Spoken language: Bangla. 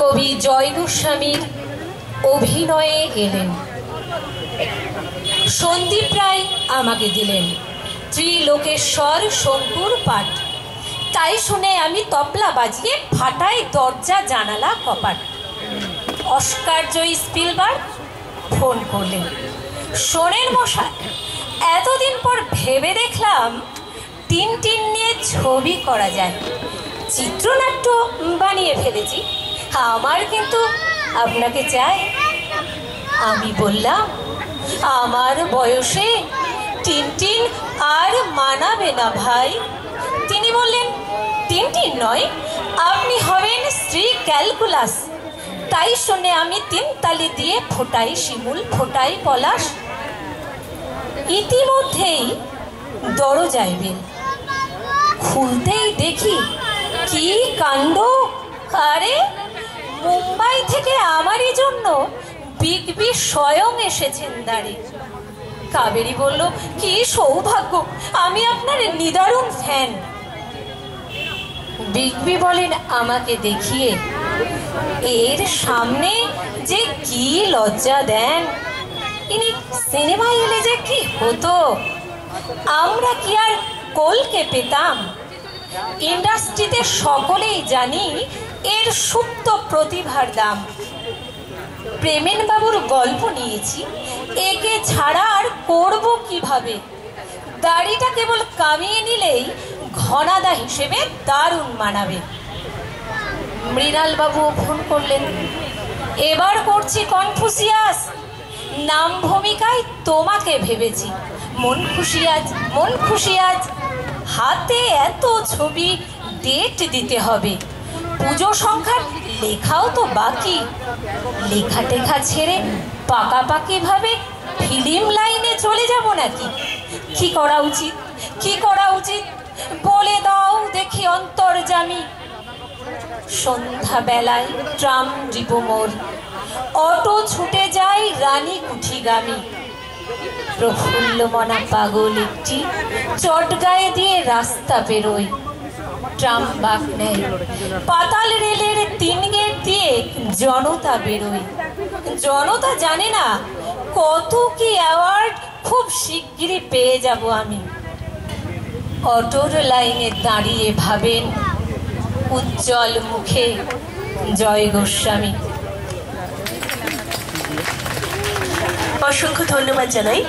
কবি জয় গোস্বামীর অভিনয়ে এলেন। সন্দীপ রায় আমাকে দিলেন ত্রিলোকেশ্বর শঙ্কুর পাঠ। তাই শুনে আমি তবলা বাজিয়ে ফাটাই দরজা জানালা কপাট। অস্কার জয়ী স্পিলবার্গ ফোন করলেন, শোনেন মশাই, এতদিন পর ভেবে দেখলাম টিনটিন নিয়ে ছবি করা যায়। চিত্রনাট্য বানিয়ে ফেলেছি, আমার কিন্তু আপনাকে চাই। আমি বললাম, আমার বয়সে টিনটিন আর মানাবে না ভাই। তিনি বললেন, টিনটিন নয়, আপনি হবেন শ্রী ক্যালকুলাস। তাই শুনে আমি 3 তালি দিয়ে ফোটাই শিমুল, ফোটাই পলাশ। ইতিমধ্যেই দরজায় বেল, খুলতেই দেখি কি কাণ্ড! আরে মুম্বাই থেকে আমারই জন্য বিগ বি স্বয়ং এসেছেন দাঁড়িয়ে। কাবেরী বলল, কি সৌভাগ্য, আমি আপনার নিদারুণ ফ্যান। বিগ বি বলেন আমাকে দেখিয়ে, এর সামনে যে কি লজ্জা দেন, ইনি সিনেমায় এলে যে কি হতো, আমরা কি আর কলকে পেতাম? ইন্ডাস্ট্রিতে সকলেই জানি এর সুপ্ত প্রতিভার দাম। প্রেমেন বাবুর গল্প নিয়েছি, একে ছাড়া আর করব কিভাবে? দাড়িটা কেবল কামিয়ে নিলেই ঘনাদা হিসেবে দারুণ মানাবে। মৃণাল বাবু ফোন করলেন, এবার করছি কনফুসিয়াস, নাম ভূমিকায় তোমাকে ভেবেছি। মন খুশি আজ, মন খুশি আজ। হাতে এত ছবি, ডেট দিতে হবে। পুজো সংখ্যার লেখাও তো বাকি। লেখা টেখা ছেড়ে পাকাপাকি ভাবে ফিল্ম লাইনে চলে যাব নাকি? কি করা উচিত, কি করা উচিত বলে দাও দেখি অন্তর্যামী। সন্ধ্যাবেলায় ট্রাম ডিপো মোড়, অটো ছুটে যায় রানী কুঠিগামী। প্রফুল্লমনা পাগল একটি চটগায়ে দিয়ে রাস্তা পেরোয়। ট্রাম বাঁক নেয়, পাতাল রেলের 3 গেট দিয়ে জনতা বেরোয়। জনতা জানে না কত কি অ্যাওয়ার্ড খুব শিগগিরই পেয়ে যাব আমি। অটোর লাইনে দাঁড়িয়ে ভাবেন উজ্জ্বল মুখে জয় গোস্বামী। অসংখ্য ধন্যবাদ জানাই।